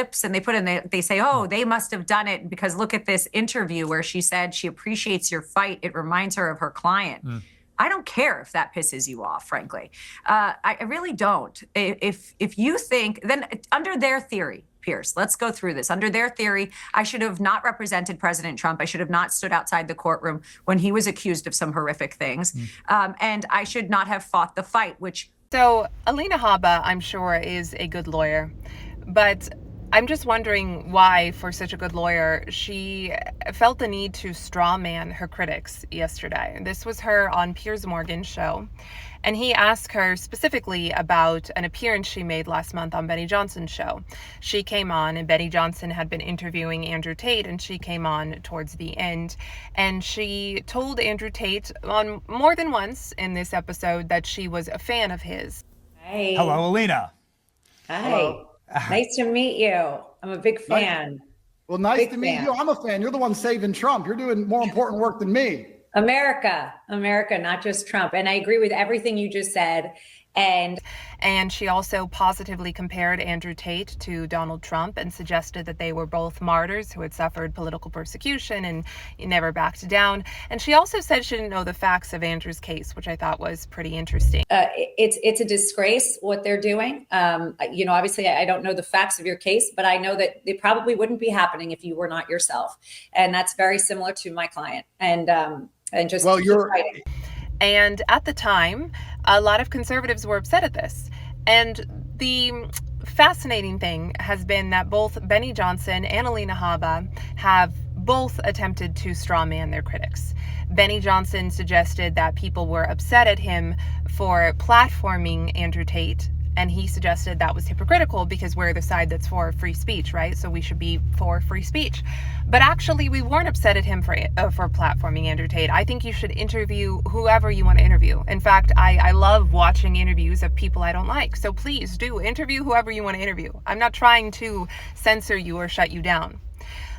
and they say, oh, they must have done it because look at this interview where she said she appreciates your fight. It reminds her of her client. I don't care if that pisses you off, frankly. I really don't. If you think, then under their theory, Piers, let's go through this. Under their theory, I should have not represented President Trump. I should have not stood outside the courtroom when he was accused of some horrific things. And I should not have fought the fight, which... So Alina Habba, I'm sure, is a good lawyer, but I'm just wondering why, for such a good lawyer, she felt the need to strawman her critics yesterday. This was her on Piers Morgan's show, and he asked her specifically about an appearance she made last month on Benny Johnson's show. She came on, and Benny Johnson had been interviewing Andrew Tate, and she came on towards the end, and she told Andrew Tate on more than once in this episode that she was a fan of his. Hey. Hello, Alina. Hi. Hello. Nice to meet you. I'm a big fan. Well, nice to meet you. I'm a fan. You're the one saving Trump. You're doing more important work than me. America, not just Trump. And I agree with everything you just said. And she also positively compared Andrew Tate to Donald Trump and suggested that they were both martyrs who had suffered political persecution and never backed down. And she also said she didn't know the facts of Andrew's case, which I thought was pretty interesting. It's a disgrace what they're doing. Obviously I don't know the facts of your case, but I know that they probably wouldn't be happening if you were not yourself. And that's very similar to my client. And just you're fighting. And at the time, a lot of conservatives were upset at this. And the fascinating thing has been that both Benny Johnson and Alina Habba have both attempted to strawman their critics. Benny Johnson suggested that people were upset at him for platforming Andrew Tate, and he suggested that was hypocritical because we're the side that's for free speech, right? So we should be for free speech. But actually, we weren't upset at him for platforming Andrew Tate. I think you should interview whoever you want to interview. In fact, I love watching interviews of people I don't like. So please do interview whoever you want to interview. I'm not trying to censor you or shut you down.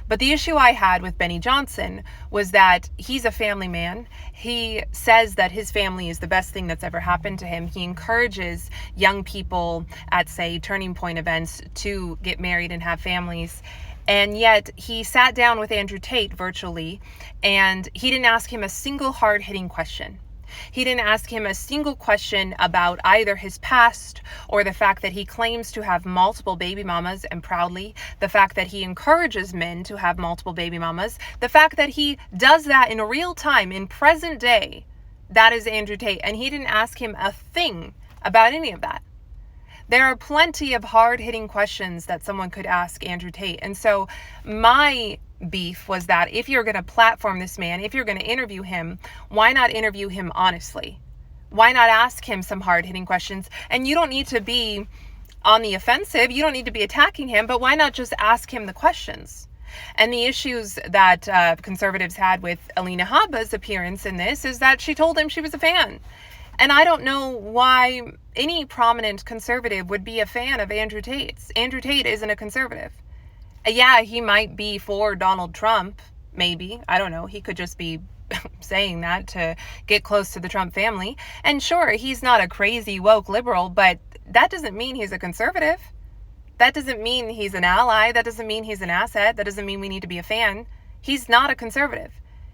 But the issue I had with Benny Johnson was that he's a family man. He says that his family is the best thing that's ever happened to him. He encourages young people at, say, Turning Point events to get married and have families. And yet he sat down with Andrew Tate virtually, and he didn't ask him a single hard-hitting question. He didn't ask him a single question about either his past or the fact that he claims to have multiple baby mamas and proudly, the fact that he encourages men to have multiple baby mamas, the fact that he does that in real time, in present day. That is Andrew Tate. And he didn't ask him a thing about any of that. There are plenty of hard-hitting questions that someone could ask Andrew Tate. And so my beef was that if you're going to platform this man, if you're going to interview him, why not interview him honestly? Why not ask him some hard-hitting questions? And you don't need to be on the offensive. You don't need to be attacking him, but why not just ask him the questions? And the issues that conservatives had with Alina Habba's appearance in this is that she told him she was a fan. And I don't know why any prominent conservative would be a fan of Andrew Tate's. Andrew Tate isn't a conservative. Yeah, he might be for Donald Trump, maybe. I don't know. He could just be saying that to get close to the Trump family. And sure, he's not a crazy woke liberal, but that doesn't mean he's a conservative. That doesn't mean he's an ally. That doesn't mean he's an asset. That doesn't mean we need to be a fan. He's not a conservative.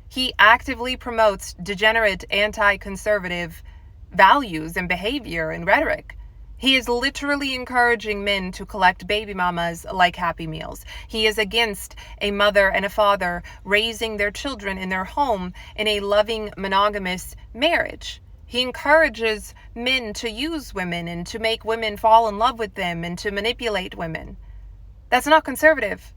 He actively promotes degenerate, anti-conservative values and behavior and rhetoric. He is literally encouraging men to collect baby mamas like Happy Meals. He is against a mother and a father raising their children in their home in a loving, monogamous marriage. He encourages men to use women and to make women fall in love with them and to manipulate women. That's not conservative.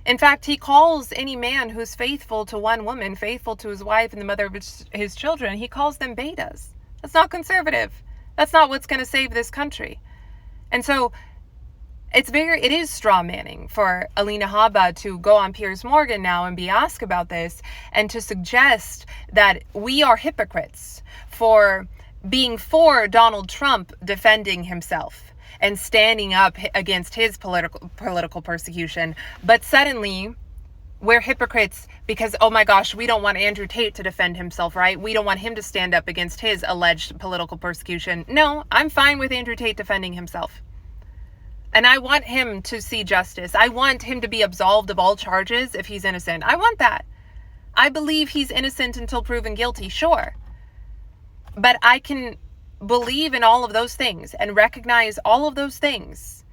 In fact, he calls any man who's faithful to one woman, faithful to his wife and the mother of his children, he calls them betas. That's not conservative. That's not what's going to save this country. And so it is straw manning for Alina Habba to go on Piers Morgan now and be asked about this and to suggest that we are hypocrites for being for Donald Trump defending himself and standing up against his political persecution. But suddenly we're hypocrites because, oh my gosh, we don't want Andrew Tate to defend himself, right? We don't want him to stand up against his alleged political persecution. No, I'm fine with Andrew Tate defending himself. And I want him to see justice. I want him to be absolved of all charges if he's innocent. I want that. I believe he's innocent until proven guilty, sure. But I can believe in all of those things and recognize all of those things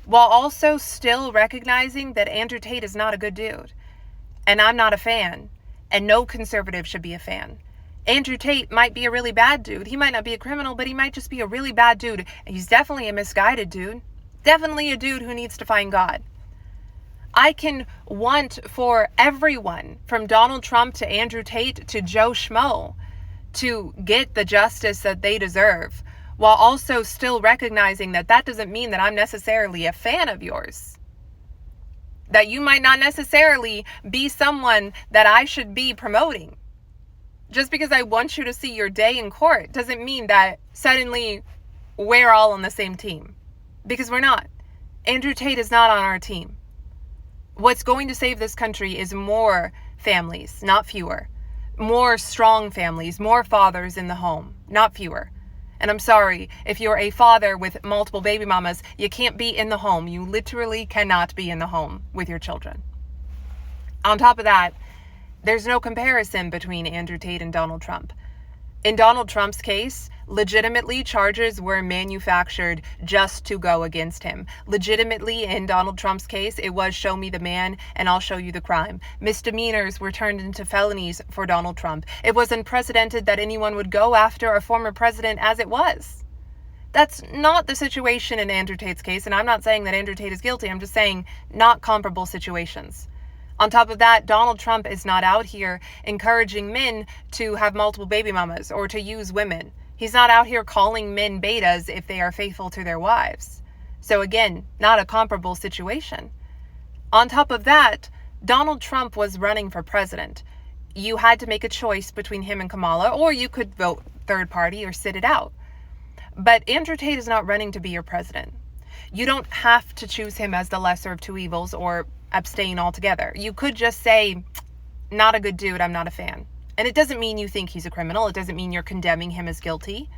while also still recognizing that Andrew Tate is not a good dude. And I'm not a fan. And no conservative should be a fan. Andrew Tate might be a really bad dude. He might not be a criminal, but he might just be a really bad dude. He's definitely a misguided dude. Definitely a dude who needs to find God. I can want for everyone, from Donald Trump to Andrew Tate to Joe Schmo, to get the justice that they deserve, while also still recognizing that that doesn't mean that I'm necessarily a fan of yours. That you might not necessarily be someone that I should be promoting. Just because I want you to see your day in court doesn't mean that suddenly we're all on the same team. Because we're not. Andrew Tate is not on our team. What's going to save this country is more families, not fewer. More strong families, more fathers in the home, not fewer. And I'm sorry, if you're a father with multiple baby mamas, you can't be in the home. You literally cannot be in the home with your children. On top of that, there's no comparison between Andrew Tate and Donald Trump. In Donald Trump's case, legitimately charges were manufactured just to go against him. Legitimately, in Donald Trump's case, it was show me the man and I'll show you the crime. Misdemeanors were turned into felonies for Donald Trump. It was unprecedented that anyone would go after a former president as it was. That's not the situation in Andrew Tate's case, and I'm not saying that Andrew Tate is guilty. I'm just saying not comparable situations. On top of that, Donald Trump is not out here encouraging men to have multiple baby mamas or to use women. He's not out here calling men betas if they are faithful to their wives. So again, not a comparable situation. On top of that, Donald Trump was running for president. You had to make a choice between him and Kamala, or you could vote third party or sit it out. But Andrew Tate is not running to be your president. You don't have to choose him as the lesser of two evils or abstain altogether. You could just say, not a good dude, I'm not a fan. And it doesn't mean you think he's a criminal. It doesn't mean you're condemning him as guilty.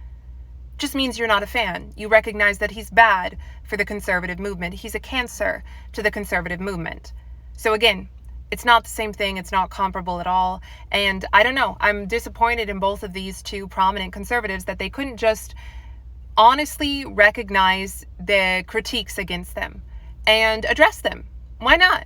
It just means you're not a fan. You recognize that he's bad for the conservative movement. He's a cancer to the conservative movement. So again, it's not the same thing. It's not comparable at all. And I don't know. I'm disappointed in both of these two prominent conservatives that they couldn't just honestly recognize the critiques against them and address them. Why not?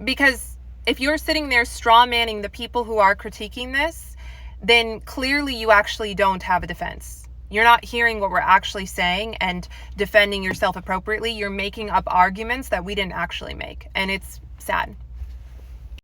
Because if you're sitting there straw-manning the people who are critiquing this, then clearly you actually don't have a defense. You're not hearing what we're actually saying and defending yourself appropriately. You're making up arguments that we didn't actually make. And it's sad.